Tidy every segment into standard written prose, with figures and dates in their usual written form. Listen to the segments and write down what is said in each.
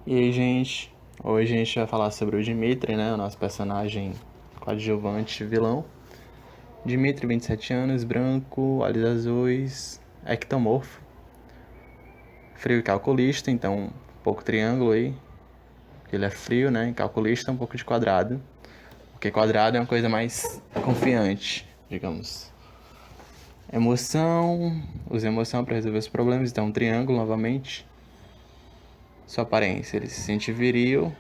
E aí, gente? Hoje a gente vai falar sobre o Dimitri, né? O nosso personagem coadjuvante vilão. Dimitri, 27 anos, branco, olhos azuis, ectomorfo, frio e calculista, então um pouco triângulo aí. Ele é frio, né? E calculista, um pouco de quadrado. Porque quadrado é uma coisa mais confiante, digamos. Emoção, usa emoção para resolver os problemas, então um triângulo novamente. Sua aparência, ele se sente viril.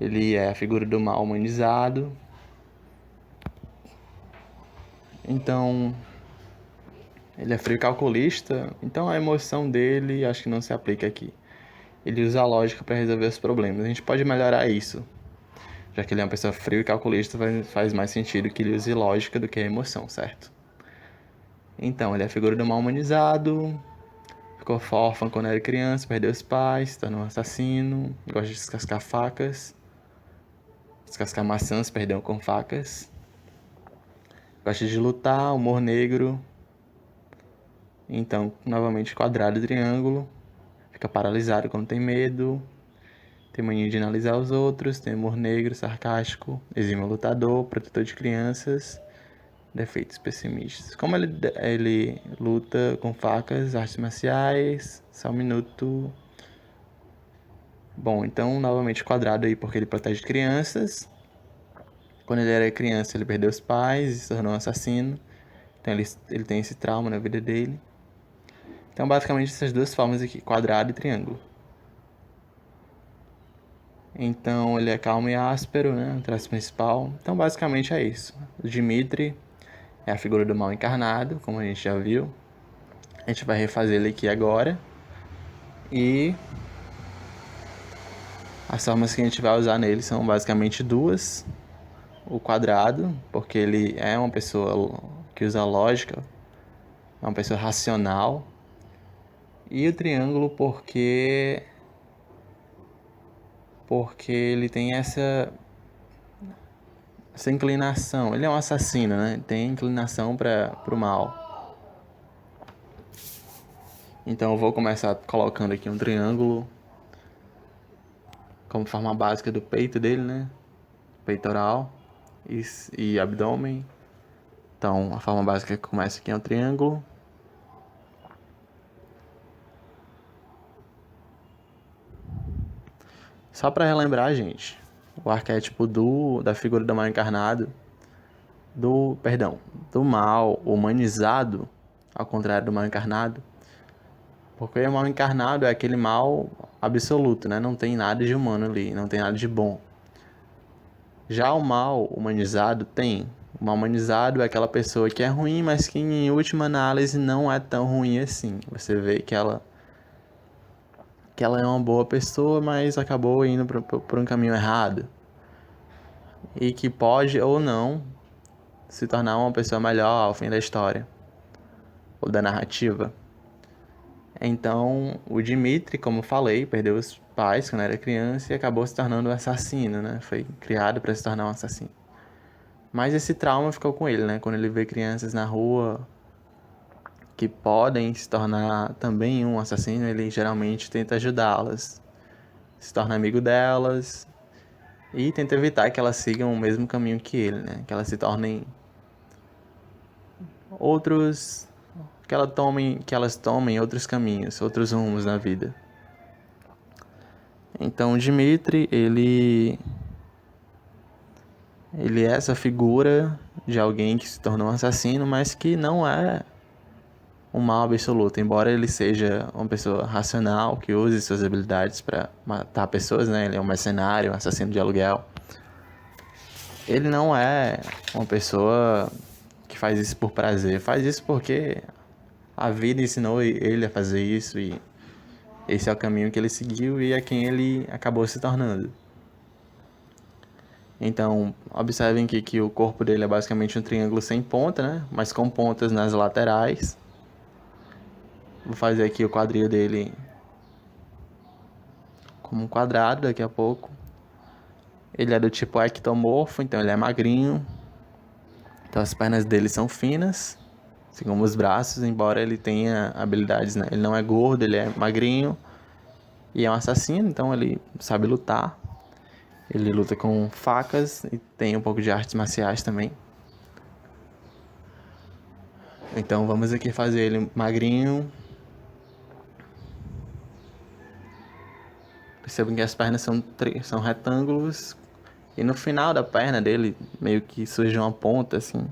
Ele é a figura do mal humanizado. Então, ele é frio calculista, então a emoção dele acho que não se aplica aqui. Ele usa a lógica para resolver os problemas. A gente pode melhorar isso. Já que ele é uma pessoa frio e calculista, faz mais sentido que ele use lógica do que a emoção, certo? Então, ele é a figura do mal humanizado, ficou órfão quando era criança, perdeu os pais, se tornou um assassino, gosta de descascar facas, descascar maçãs, perdeu com facas. Gosta de lutar, humor negro. Então, novamente, quadrado e triângulo. Fica paralisado quando tem medo. Tem mania de analisar os outros. Tem humor negro, sarcástico. Exímio lutador, protetor de crianças. Defeitos pessimistas. Como ele luta com facas, artes marciais. Só um minuto. Bom, então, novamente, quadrado aí porque ele protege crianças. Quando ele era criança, ele perdeu os pais e se tornou um assassino. Então, ele tem esse trauma na vida dele. Então, basicamente, essas duas formas aqui, quadrado e triângulo. Então, ele é calmo e áspero, né? O traço principal. Então, basicamente é isso. O Dimitri é a figura do mal encarnado, como a gente já viu. A gente vai refazer ele aqui agora. E as formas que a gente vai usar nele são basicamente duas. O quadrado, porque ele é uma pessoa que usa lógica, é uma pessoa racional. E o triângulo, porque ele tem essa inclinação. Ele é um assassino, né? Tem inclinação para o mal. Então eu vou começar colocando aqui um triângulo como forma básica do peito dele, né? Peitoral e abdômen. Então a forma básica que começa aqui é um triângulo. Só para relembrar, gente, o arquétipo da figura do mal encarnado, do mal humanizado, ao contrário do mal encarnado. Porque o mal encarnado é aquele mal absoluto, né? Não tem nada de humano ali, não tem nada de bom. Já o mal humanizado tem. O mal humanizado é aquela pessoa que é ruim, mas que em última análise não é tão ruim assim. Você vê que ela é uma boa pessoa, mas acabou indo por um caminho errado. E que pode ou não se tornar uma pessoa melhor ao fim da história. Ou da narrativa. Então, o Dimitri, como eu falei, perdeu os pais quando era criança e acabou se tornando um assassino, né? Foi criado para se tornar um assassino. Mas esse trauma ficou com ele, né? Quando ele vê crianças na rua que podem se tornar também um assassino, ele geralmente tenta ajudá-las, se torna amigo delas e tenta evitar que elas sigam o mesmo caminho que ele, né? Que elas se tornem outros, que elas tomem outros caminhos, outros rumos na vida. Então, o Dimitri, ele é essa figura de alguém que se tornou um assassino, mas que não é um mal absoluto, embora ele seja uma pessoa racional, que use suas habilidades para matar pessoas, né? Ele é um mercenário, um assassino de aluguel. Ele não é uma pessoa que faz isso por prazer, faz isso porque a vida ensinou ele a fazer isso e esse é o caminho que ele seguiu e é quem ele acabou se tornando. Então, observem aqui que o corpo dele é basicamente um triângulo sem ponta, né? Mas com pontas nas laterais. Vou fazer aqui o quadril dele como um quadrado daqui a pouco. Ele é do tipo ectomorfo, então ele é magrinho. Então as pernas dele são finas, assim como os braços, embora ele tenha habilidades, né? Ele não é gordo, ele é magrinho. E é um assassino, então ele sabe lutar. Ele luta com facas e tem um pouco de artes marciais também. Então vamos aqui fazer ele magrinho. Percebam que as pernas são retângulos. E no final da perna dele, meio que surge uma ponta, assim.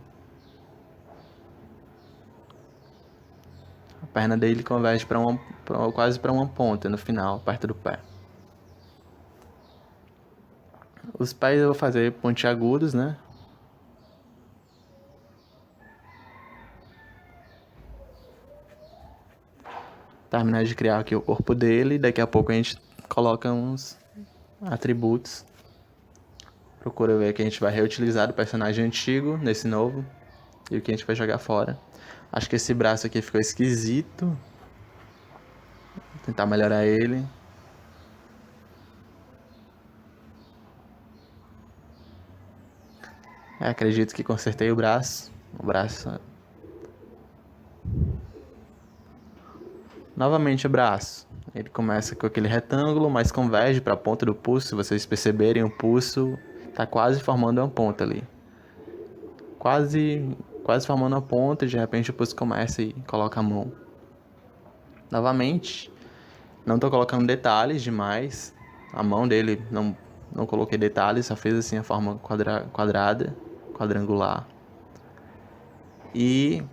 A perna dele converge quase para uma ponta no final, perto do pé. Os pés eu vou fazer pontiagudos, né? Terminar de criar aqui o corpo dele. Daqui a pouco a gente coloca uns atributos. Procura ver o que a gente vai reutilizar do personagem antigo nesse novo. E o que a gente vai jogar fora. Acho que esse braço aqui ficou esquisito. Vou tentar melhorar ele. Acredito que consertei o braço. O braço. Novamente o braço. Ele começa com aquele retângulo, mas converge para a ponta do pulso. Se vocês perceberem, o pulso está quase formando uma ponta ali. Quase formando uma ponta, e de repente o pulso começa e coloca a mão. Novamente, não estou colocando detalhes demais. A mão dele não coloquei detalhes, só fiz assim a forma quadrada, quadrangular. E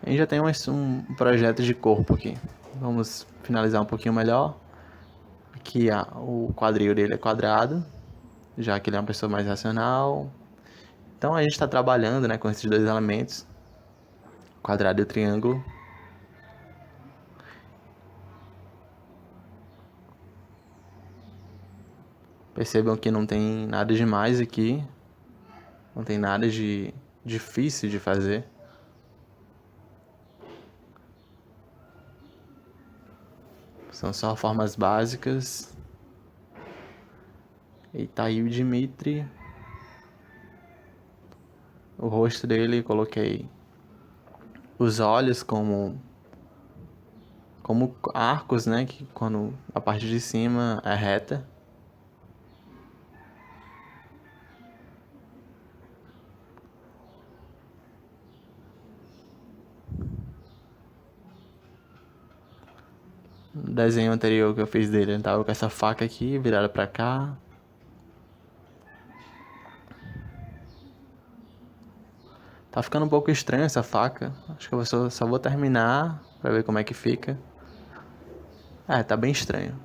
a gente já tem um projeto de corpo aqui. Vamos finalizar um pouquinho melhor. Aqui o quadril dele é quadrado, já que ele é uma pessoa mais racional. Então a gente está trabalhando, né, com esses dois elementos, quadrado e o triângulo. Percebam que não tem nada demais aqui, não tem nada de difícil de fazer. São só formas básicas. E tá aí o Dimitri. O rosto dele, coloquei os olhos como arcos, né? Que quando a parte de cima é reta. No desenho anterior que eu fiz dele, ele tava com essa faca aqui, virada pra cá. Tá ficando um pouco estranho essa faca. Acho que eu só vou terminar pra ver como é que fica. Tá bem estranho.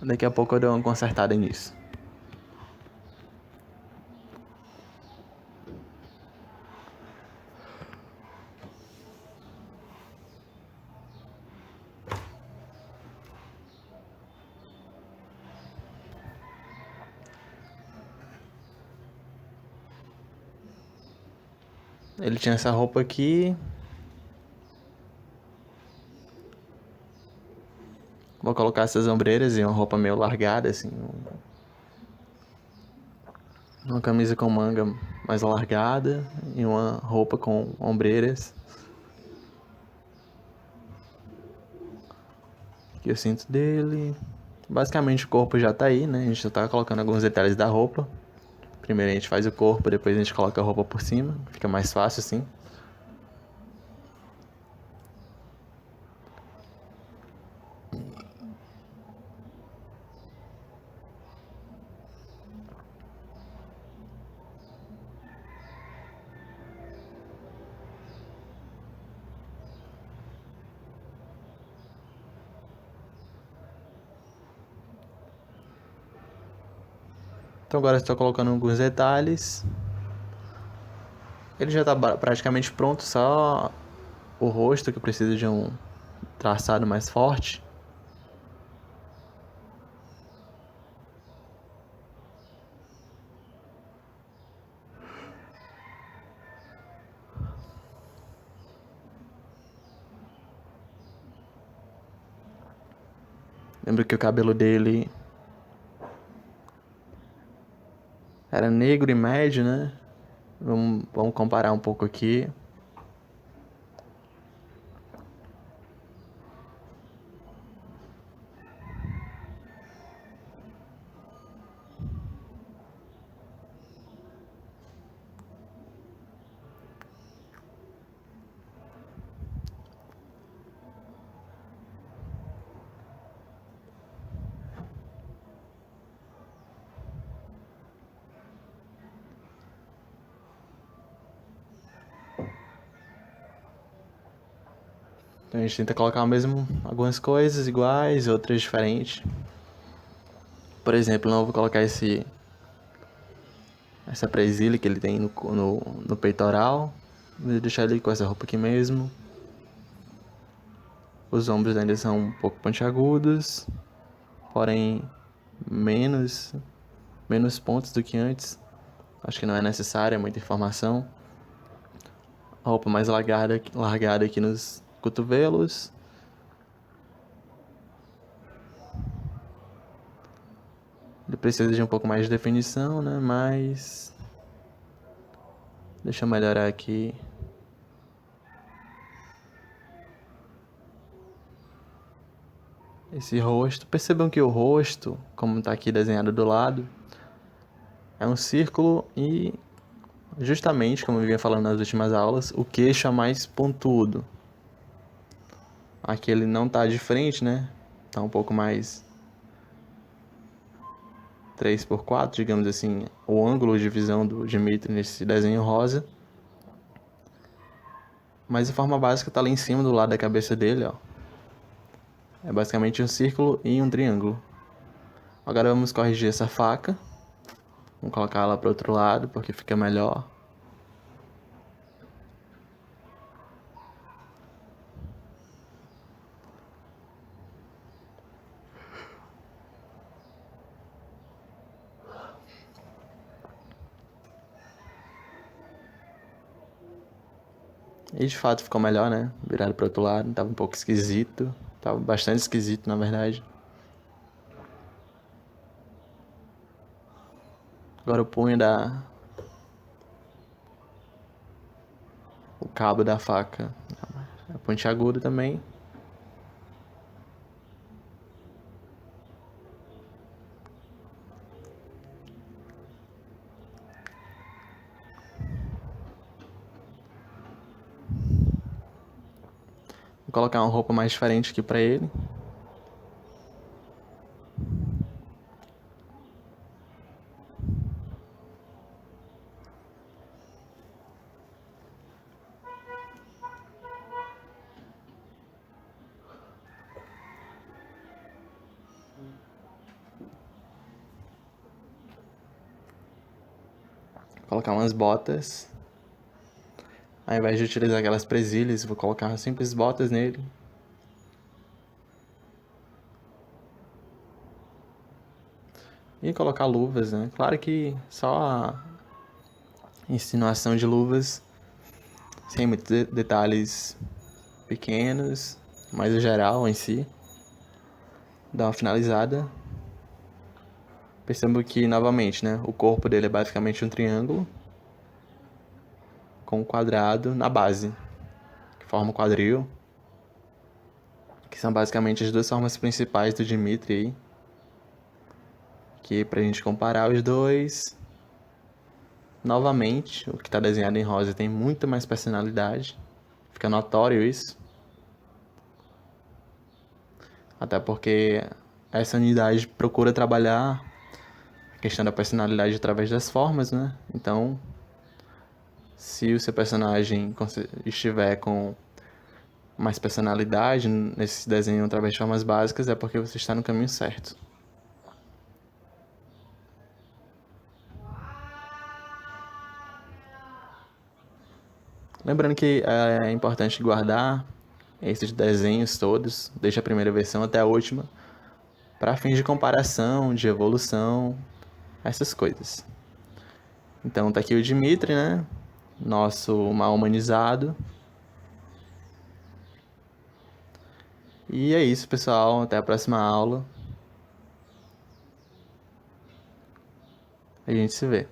Daqui a pouco eu dou uma consertada nisso. Ele tinha essa roupa aqui. Vou colocar essas ombreiras e uma roupa meio largada, assim. Uma camisa com manga mais alargada e uma roupa com ombreiras. Aqui o cinto dele. Basicamente o corpo já tá aí, né? A gente só tá colocando alguns detalhes da roupa. Primeiro a gente faz o corpo, depois a gente coloca a roupa por cima. Fica mais fácil assim. Então agora estou colocando alguns detalhes. Ele já está praticamente pronto, só o rosto que precisa de um traçado mais forte. Lembro que o cabelo dele era negro e médio, né? Vamos comparar um pouco aqui. Então a gente tenta colocar mesmo algumas coisas iguais, outras diferentes. Por exemplo, não vou colocar essa presilha que ele tem no peitoral. Vou deixar ele com essa roupa aqui mesmo. Os ombros ainda são um pouco pontiagudos, porém menos pontos do que antes. Acho que não é necessário, é muita informação. A roupa mais largada aqui nos cotovelos. Ele precisa de um pouco mais de definição, né? Mas deixa eu melhorar aqui. Esse rosto. Percebam que o rosto, como está aqui desenhado do lado, é um círculo e, justamente, como eu vinha falando nas últimas aulas, o queixo é mais pontudo. Aqui ele não tá de frente, né? Tá um pouco mais 3x4, digamos assim, o ângulo de visão do Dimitri nesse desenho rosa. Mas a forma básica tá lá em cima do lado da cabeça dele, ó. É basicamente um círculo e um triângulo. Agora vamos corrigir essa faca. Vamos colocar ela para o outro lado, porque fica melhor. E de fato ficou melhor, né? Virado para o outro lado, tava um pouco esquisito. Tava bastante esquisito, na verdade. Agora o punho o cabo da faca é pontiagudo também. Vou colocar uma roupa mais diferente aqui pra ele. Vou colocar umas botas. Ao invés de utilizar aquelas presilhas, vou colocar simples botas nele. E colocar luvas, né? Claro que só a insinuação de luvas, sem muitos detalhes pequenos, mas o geral em si. Dá uma finalizada. Percebo que, novamente, né? O corpo dele é basicamente um triângulo com um quadrado na base, que forma o quadril, que são basicamente as duas formas principais do Dimitri aí. Que pra gente comparar os dois, novamente, o que está desenhado em rosa tem muito mais personalidade. Fica notório isso. Até porque essa unidade procura trabalhar a questão da personalidade através das formas, né? Então, se o seu personagem estiver com mais personalidade nesse desenho através de formas básicas, é porque você está no caminho certo. Lembrando que é importante guardar esses desenhos todos, desde a primeira versão até a última, para fins de comparação, de evolução, essas coisas. Então tá aqui o Dimitri, né? Nosso mal humanizado. E é isso, pessoal. Até a próxima aula. A gente se vê.